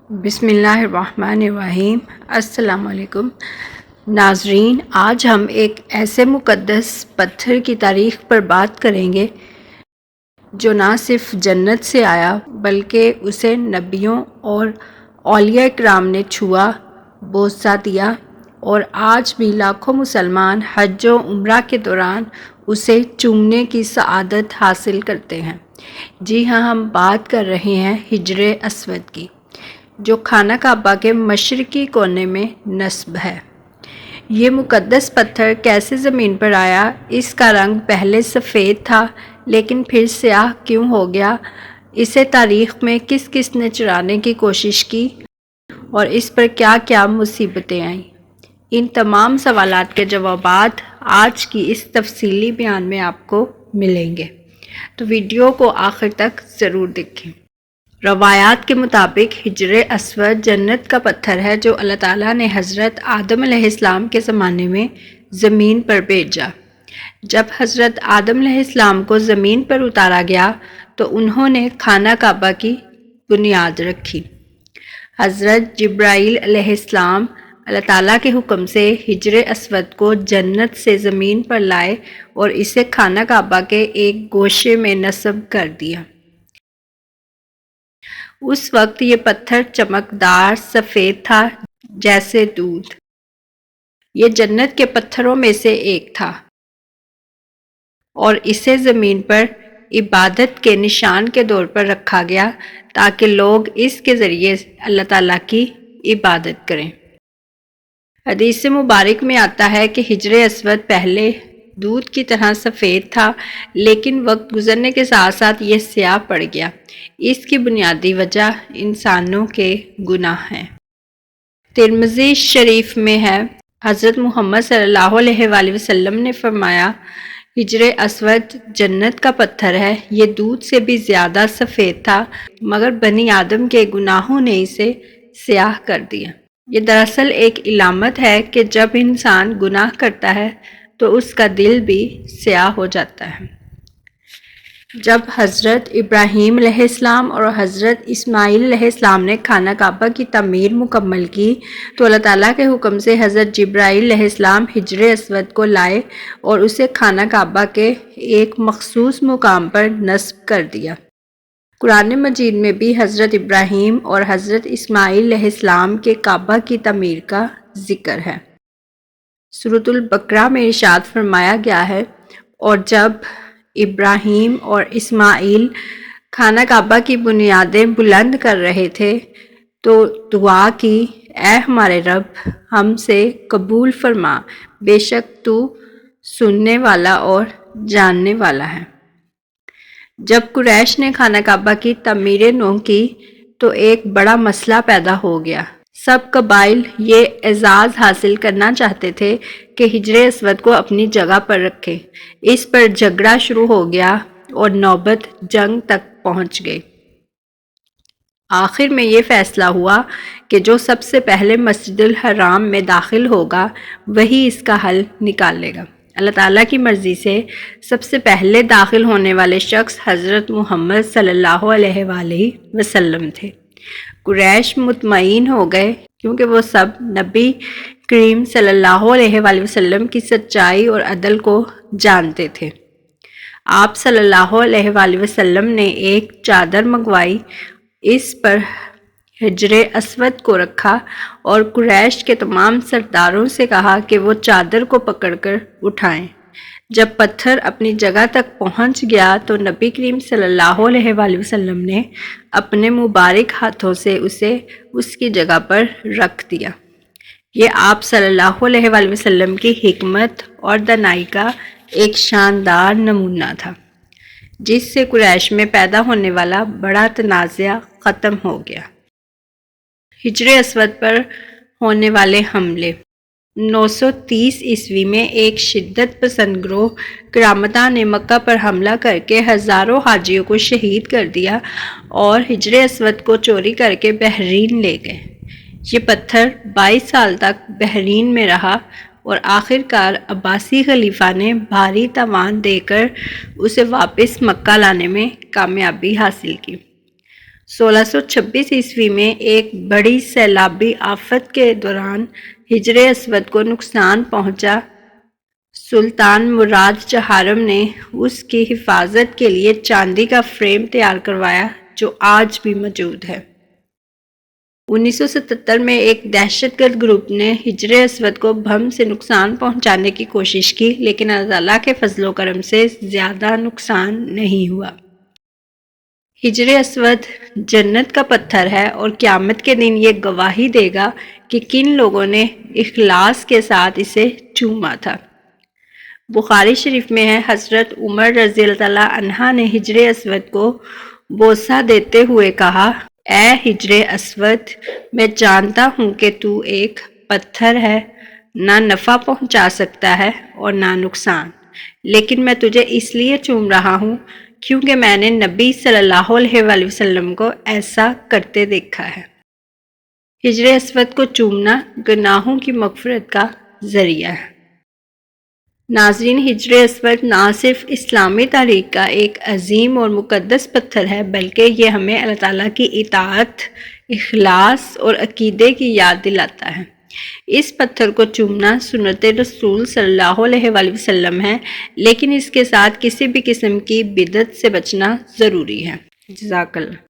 بسم اللہ الرحمن الرحیم۔ السلام علیکم ناظرین، آج ہم ایک ایسے مقدس پتھر کی تاریخ پر بات کریں گے جو نہ صرف جنت سے آیا بلکہ اسے نبیوں اور اولیاء کرام نے چھوا، بوسہ دیا، اور آج بھی لاکھوں مسلمان حج و عمرہ کے دوران اسے چومنے کی سعادت حاصل کرتے ہیں۔ جی ہاں، ہم بات کر رہے ہیں حجر اسود کی، جو خانہ کعبہ کے مشرقی کونے میں نصب ہے۔ یہ مقدس پتھر کیسے زمین پر آیا؟ اس کا رنگ پہلے سفید تھا لیکن پھر سیاہ کیوں ہو گیا؟ اسے تاریخ میں کس کس نے چرانے کی کوشش کی اور اس پر کیا کیا مصیبتیں آئیں؟ ان تمام سوالات کے جوابات آج کی اس تفصیلی بیان میں آپ کو ملیں گے، تو ویڈیو کو آخر تک ضرور دیکھیں۔ روایات کے مطابق حجر اسود جنت کا پتھر ہے جو اللہ تعالیٰ نے حضرت آدم علیہ السلام کے زمانے میں زمین پر بھیجا۔ جب حضرت آدم علیہ السلام کو زمین پر اتارا گیا تو انہوں نے خانہ کعبہ کی بنیاد رکھی۔ حضرت جبرائیل علیہ السلام اللہ تعالیٰ کے حکم سے حجر اسود کو جنت سے زمین پر لائے اور اسے خانہ کعبہ کے ایک گوشے میں نصب کر دیا۔ اس وقت یہ پتھر چمکدار سفید تھا جیسے دودھ۔ یہ جنت کے پتھروں میں سے ایک تھا اور اسے زمین پر عبادت کے نشان کے طور پر رکھا گیا تاکہ لوگ اس کے ذریعے اللہ تعالیٰ کی عبادت کریں۔ حدیث مبارک میں آتا ہے کہ حجر اسود پہلے دودھ کی طرح سفید تھا لیکن وقت گزرنے کے ساتھ ساتھ یہ سیاہ پڑ گیا۔ اس کی بنیادی وجہ انسانوں کے گناہ ہیں۔ ترمذی شریف میں ہے، حضرت محمد صلی اللہ علیہ وآلہ وسلم نے فرمایا، حجر اسود جنت کا پتھر ہے، یہ دودھ سے بھی زیادہ سفید تھا مگر بنی آدم کے گناہوں نے اسے سیاہ کر دیا۔ یہ دراصل ایک علامت ہے کہ جب انسان گناہ کرتا ہے تو اس کا دل بھی سیاہ ہو جاتا ہے۔ جب حضرت ابراہیم علیہ السلام اور حضرت اسماعیل علیہ السلام نے خانہ کعبہ کی تعمیر مکمل کی تو اللہ تعالیٰ کے حکم سے حضرت جبرائیل علیہ السلام حجر اسود کو لائے اور اسے خانہ کعبہ کے ایک مخصوص مقام پر نصب کر دیا۔ قرآن مجید میں بھی حضرت ابراہیم اور حضرت اسماعیل علیہ السلام کے کعبہ کی تعمیر کا ذکر ہے۔ سورۃ البقرہ میں ارشاد فرمایا گیا ہے، اور جب ابراہیم اور اسماعیل خانہ کعبہ کی بنیادیں بلند کر رہے تھے تو دعا کی، اے ہمارے رب، ہم سے قبول فرما، بے شک تو سننے والا اور جاننے والا ہے۔ جب قریش نے خانہ کعبہ کی تعمیر نو کی تو ایک بڑا مسئلہ پیدا ہو گیا۔ سب قبائل یہ اعزاز حاصل کرنا چاہتے تھے کہ حجر اسود کو اپنی جگہ پر رکھیں۔ اس پر جھگڑا شروع ہو گیا اور نوبت جنگ تک پہنچ گئی۔ آخر میں یہ فیصلہ ہوا کہ جو سب سے پہلے مسجد الحرام میں داخل ہوگا وہی اس کا حل نکالے گا۔ اللہ تعالیٰ کی مرضی سے سب سے پہلے داخل ہونے والے شخص حضرت محمد صلی اللہ علیہ وآلہ وسلم تھے۔ قریش مطمئن ہو گئے کیونکہ وہ سب نبی کریم صلی اللہ علیہ وآلہ وسلم کی سچائی اور عدل کو جانتے تھے۔ آپ صلی اللہ علیہ وآلہ وسلم نے ایک چادر منگوائی، اس پر حجر اسود کو رکھا اور قریش کے تمام سرداروں سے کہا کہ وہ چادر کو پکڑ کر اٹھائیں۔ جب پتھر اپنی جگہ تک پہنچ گیا تو نبی کریم صلی اللہ علیہ وآلہ وسلم نے اپنے مبارک ہاتھوں سے اسے اس کی جگہ پر رکھ دیا۔ یہ آپ صلی اللہ علیہ وآلہ وسلم کی حکمت اور دانائی کا ایک شاندار نمونہ تھا، جس سے قریش میں پیدا ہونے والا بڑا تنازع ختم ہو گیا۔ حجر اسود پر ہونے والے حملے۔ 930 عیسوی میں ایک شدت پسند گروہ کرامتہ نے مکہ پر حملہ کر کے ہزاروں حاجیوں کو شہید کر دیا اور حجر اسود کو چوری کر کے بحرین لے گئے۔ یہ پتھر 22 سال تک بحرین میں رہا اور آخر کار عباسی خلیفہ نے بھاری تاوان دے کر اسے واپس مکہ لانے میں کامیابی حاصل کی۔ 1626 عیسوی میں ایک بڑی سیلابی آفت کے دوران حجر اسود کو نقصان پہنچا۔ سلطان مراد چہارم نے اس کی حفاظت کے لیے چاندی کا فریم تیار کروایا جو آج بھی موجود ہے۔ 1977 میں ایک دہشت گرد گروپ نے حجر اسود کو بم سے نقصان پہنچانے کی کوشش کی، لیکن اللہ تعالیٰ کے فضل و کرم سے زیادہ نقصان نہیں ہوا۔ حجر اسود جنت کا پتھر ہے اور قیامت کے دن یہ گواہی دے گا کہ کن لوگوں نے اخلاص کے ساتھ اسے چوما تھا۔ بخاری شریف میں ہے، حضرت عمر رضی اللہ عنہ نے حجر اسود کو بوسہ دیتے ہوئے کہا، اے حجر اسود، میں جانتا ہوں کہ تو ایک پتھر ہے، نہ نفع پہنچا سکتا ہے اور نہ نقصان، لیکن میں تجھے اس لیے چوم رہا ہوں کیونکہ میں نے نبی صلی اللہ علیہ وآلہ وسلم کو ایسا کرتے دیکھا ہے۔ حجر اسود کو چومنا گناہوں کی مغفرت کا ذریعہ ہے۔ ناظرین، حجر اسود نہ صرف اسلامی تاریخ کا ایک عظیم اور مقدس پتھر ہے، بلکہ یہ ہمیں اللہ تعالیٰ کی اطاعت، اخلاص اور عقیدے کی یاد دلاتا ہے۔ اس پتھر کو چومنا سنت رسول صلی اللہ علیہ وآلہ وسلم ہے، لیکن اس کے ساتھ کسی بھی قسم کی بدعت سے بچنا ضروری ہے۔ جزاک اللہ۔